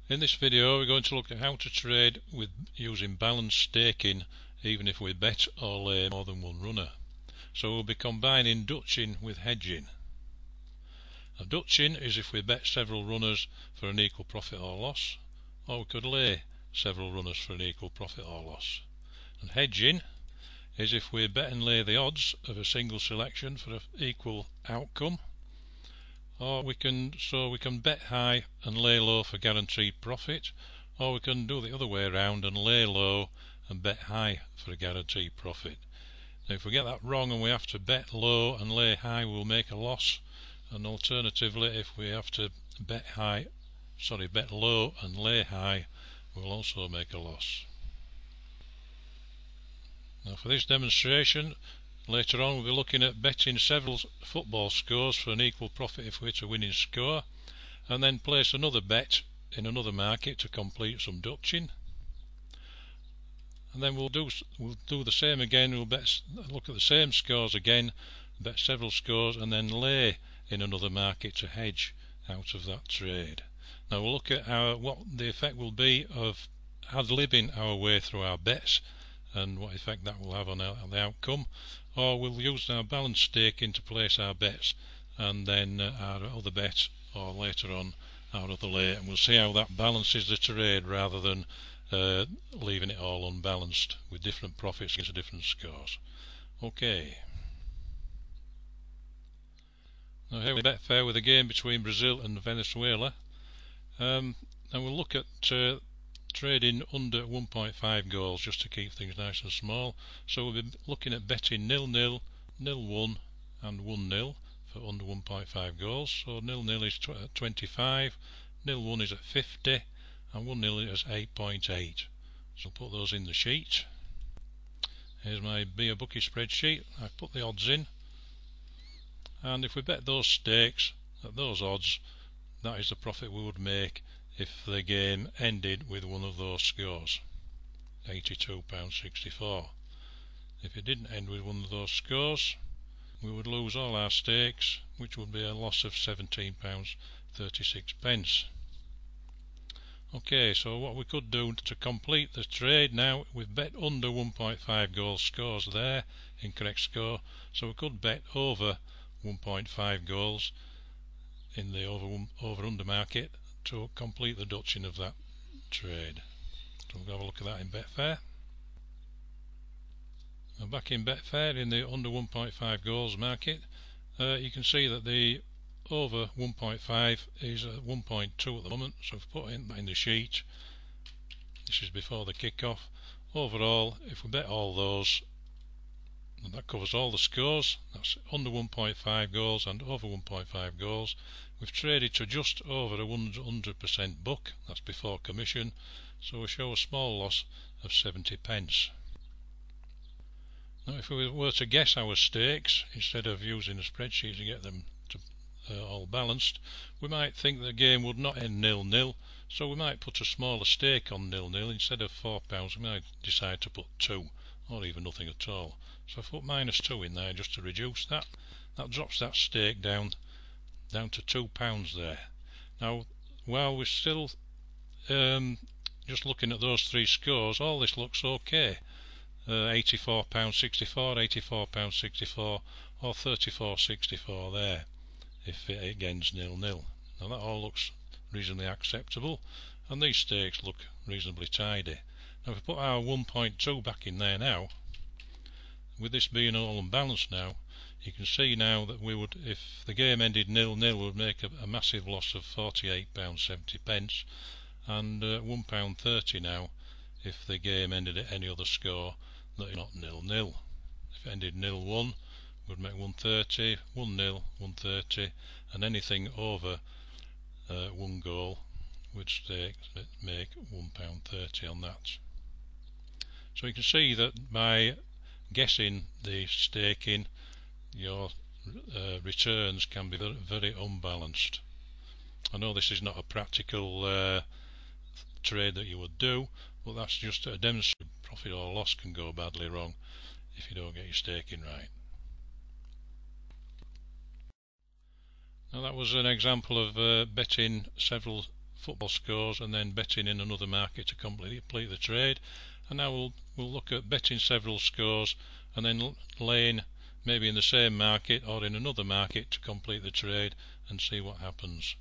In this video we're going to look at how to trade with using balanced staking even if we bet or lay more than one runner. So we'll be combining Dutching with hedging. Now, Dutching is if we bet several runners for an equal profit or loss, or we could lay several runners for an equal profit or loss. And hedging is if we bet and lay the odds of a single selection for an equal outcome, or we can bet high and lay low for guaranteed profit, or we can do the other way around and lay low and bet high for a guaranteed profit. Now if we get that wrong and we have to bet low and lay high, we'll make a loss, and alternatively if we have to bet low and lay high, we'll also make a loss. Now for this demonstration, later on we'll be looking at betting several football scores for an equal profit if we hit a winning score, and then place another bet in another market to complete some Dutching. And then we'll do the same again. We'll look at the same scores again, bet several scores, and then lay in another market to hedge out of that trade. Now we'll look at what the effect will be of ad-libbing our way through our bets and what effect that will have on the outcome, or we'll use our balanced staking to place our bets and then our other bet, or later on our other lay, and we'll see how that balances the trade rather than leaving it all unbalanced with different profits against different scores. Okay. Now here we Betfair with a game between Brazil and Venezuela, and we'll look at trading under 1.5 goals just to keep things nice and small. So we'll be looking at betting 0-0, 0-1 and 1-0 for under 1.5 goals. So 0-0 is 25, 0-1 is at 50 and 1-0 is 8.8. So I'll put those in the sheet. Here's my Beer Bookie spreadsheet. I've put the odds in, and if we bet those stakes at those odds, that is the profit we would make if the game ended with one of those scores, £82.64. If it didn't end with one of those scores, we would lose all our stakes, which would be a loss of £17.36. Okay, so what we could do to complete the trade now, we've bet under 1.5 goal scores there, incorrect score, so we could bet over 1.5 goals in the over-under market to complete the Dutching of that trade. So we'll have a look at that in Betfair. Now back in Betfair in the under 1.5 goals market, you can see that the over 1.5 is at 1.2 at the moment, so if we put that in the sheet, this is before the kick-off. Overall, if we bet all those, and that covers all the scores, that's under 1.5 goals and over 1.5 goals. We've traded to just over a 100% buck, that's before commission, so we show a small loss of 70 pence. Now if we were to guess our stakes, instead of using a spreadsheet to get them to all balanced, we might think the game would not end 0-0, so we might put a smaller stake on 0-0. Instead of £4, we might decide to put 2, or even nothing at all. So I put -2 in there just to reduce that. That drops that stake down to £2 there. Now while we're still just looking at those three scores, all this looks okay. £84.64, £84.64 or £34.64 there if it ends 0-0. Now that all looks reasonably acceptable, and these stakes look reasonably tidy. Now if we put our 1.2 back in there now, with this being all unbalanced now, you can see now that we would, if the game ended 0-0, we would make a massive loss of £48.70 and £1.30 now if the game ended at any other score that is not 0-0. If it ended 0-1, we would make £1.30, 1-0, £1.30, and anything over 1 goal would make £1.30 on that. So you can see that by guessing the staking, your returns can be very unbalanced. I know this is not a practical trade that you would do, but that's just to demonstrate profit or loss can go badly wrong if you don't get your staking right. Now that was an example of betting several football scores and then betting in another market to complete the trade. And now we'll look at betting several scores and then laying maybe in the same market or in another market to complete the trade, and see what happens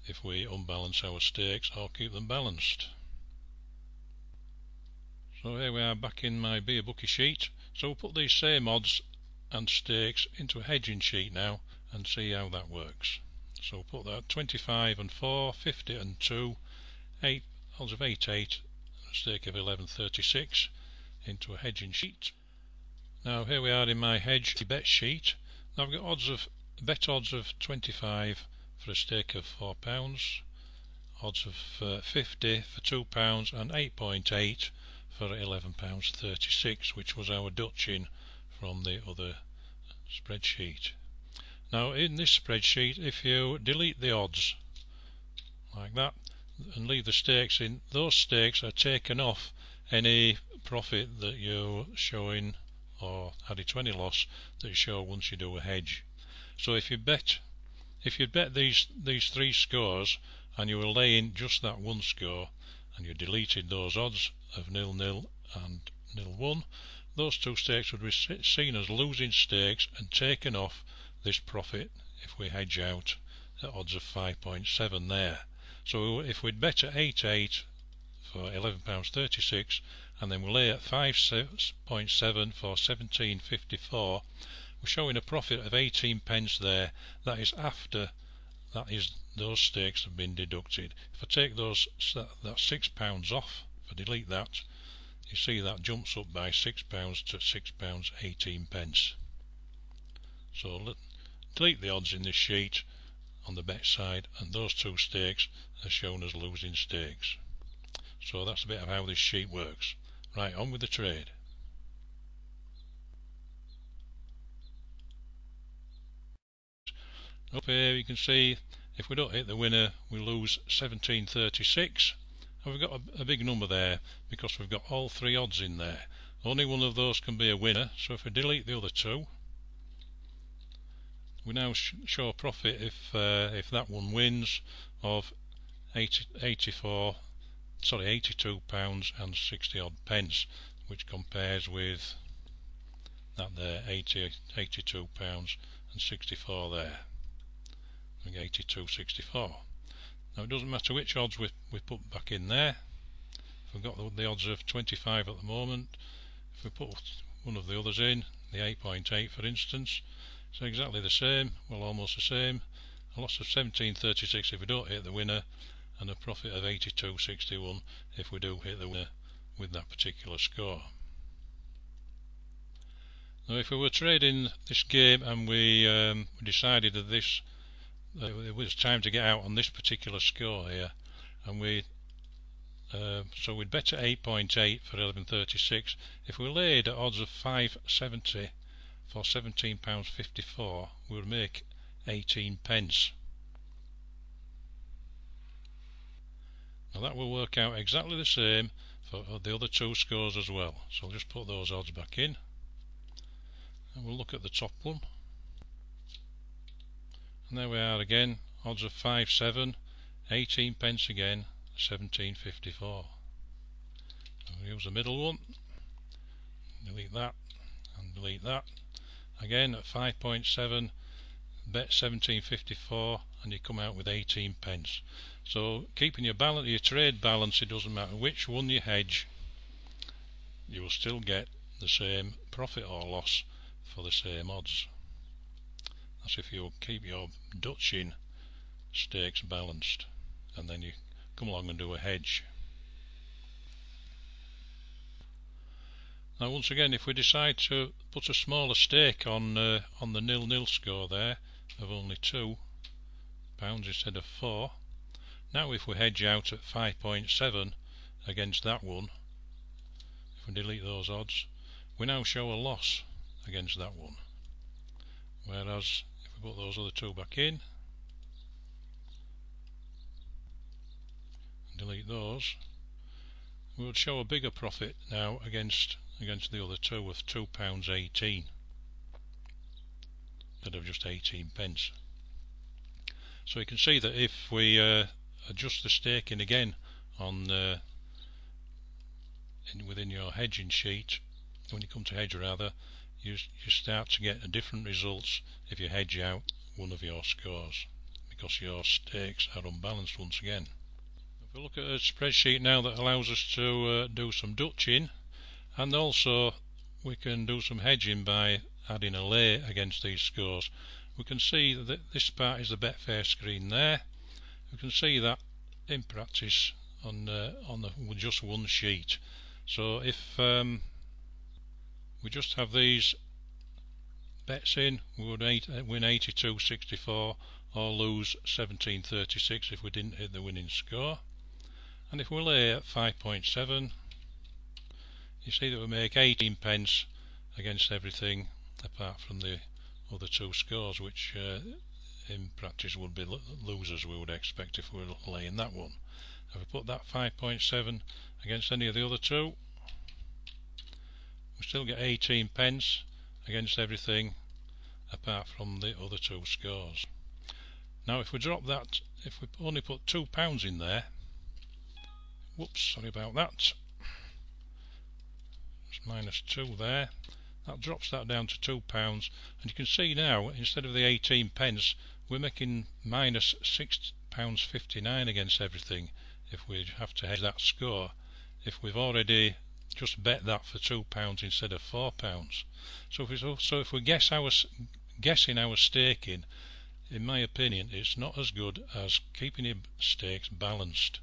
if we unbalance our stakes or keep them balanced. So here we are back in my beer bookie sheet. So we'll put these same odds and stakes into a hedging sheet now and see how that works. So we'll put that 25 and 4, 50 and 2, 8 odds of 8, a stake of 11.36 into a hedging sheet. Now here we are in my hedge bet sheet. Now I've got bet odds of 25 for a stake of £4, odds of 50 for £2 and 8.8 for £11.36, which was our Dutch in from the other spreadsheet. Now in this spreadsheet, if you delete the odds like that and leave the stakes in, those stakes are taken off any profit that you're showing or added to any loss that you show once you do a hedge. So if you bet these three scores and you were laying just that one score and you deleted those odds of 0-0 and 0-1, those two stakes would be seen as losing stakes and taken off this profit if we hedge out at odds of 5.7 there. So if we'd bet at 8 for £11.36 and then we lay at 5.7 for 17.54, we're showing a profit of 18 pence there. That is after those stakes have been deducted. If I take that £6 off, if I delete that, you see that jumps up by £6 to £6.18 pence. So delete the odds in this sheet on the bet side, and those two stakes are shown as losing stakes. So that's a bit of how this sheet works. Right, on with the trade. Up here you can see if we don't hit the winner we lose 17.36, and we've got a big number there because we've got all three odds in there. Only one of those can be a winner, so if we delete the other two, we now show a profit if that one wins of £82 and 60 odd pence, which compares with that there, £82 and 64 there. 82.64. Now it doesn't matter which odds we put back in there. If we've got the odds of 25 at the moment, if we put one of the others in, the 8.8 for instance, it's exactly the same, well almost the same, a loss of 17.36 if we don't hit the winner, and a profit of 82.61 if we do hit the winner with that particular score. Now if we were trading this game and we decided that it was time to get out on this particular score here, and so we'd bet at 8.8 for 11.36. If we laid at odds of 5.70 for £17.54, we would make 18 pence. Now that will work out exactly the same for the other two scores as well. So I'll just put those odds back in, and we'll look at the top one. And there we are again, odds of 5.7, 18 pence again, 17.54. We'll use the middle one, delete that and delete that. Again at 5.7, bet 17.54, and you come out with 18 pence. So keeping your trade balance, it doesn't matter which one you hedge, you will still get the same profit or loss for the same odds. That's if you keep your Dutch in stakes balanced, and then you come along and do a hedge. Now once again, if we decide to put a smaller stake on the 0-0 score there of only £2 instead of 4, now if we hedge out at 5.7 against that one, if we delete those odds, we now show a loss against that one. Whereas if we put those other two back in and delete those, we would show a bigger profit now against the other two of £2.18 instead of just 18 pence. So you can see that if we adjust the staking again on within your hedging sheet, when you come to hedge rather, you start to get different results if you hedge out one of your scores, because your stakes are unbalanced once again. If we look at a spreadsheet now that allows us to do some Dutching, and also we can do some hedging by adding a lay against these scores. We can see that this part is the Betfair screen there. We can see that in practice on just one sheet. So if we just have these bets in, we would win 82.64 or lose 17.36 if we didn't hit the winning score. And if we lay at 5.7, you see that we make 18 pence against everything apart from the other two scores, which in practice would be losers, we would expect, if we were laying that one. If we put that 5.7 against any of the other two, we still get 18 pence against everything apart from the other two scores. Now if we drop that, if we only put £2 in there, whoops, sorry about that, it's -2 there, that drops that down to £2, and you can see now, instead of the 18 pence, we're making -£6.59 against everything if we have to hedge that score, if we've already just bet that for £2 instead of £4. So if we're guessing our staking, in my opinion, it's not as good as keeping your stakes balanced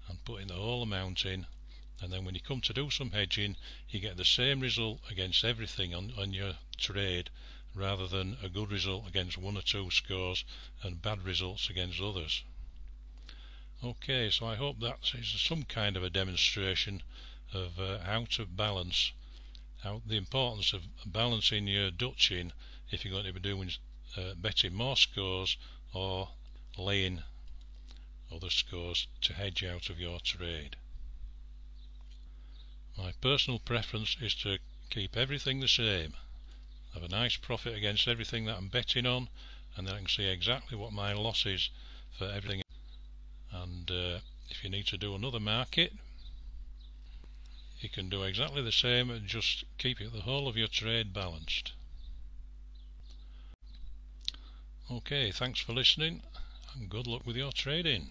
and putting the whole amount in, and then when you come to do some hedging, you get the same result against everything on your trade, rather than a good result against one or two scores and bad results against others. Okay, so I hope that is some kind of a demonstration of how to balance, the importance of balancing your Dutching if you're going to be doing betting more scores or laying other scores to hedge out of your trade. My personal preference is to keep everything the same, have a nice profit against everything that I'm betting on, and then I can see exactly what my loss is for everything. And if you need to do another market, you can do exactly the same and just keep the whole of your trade balanced. Okay, thanks for listening and good luck with your trading.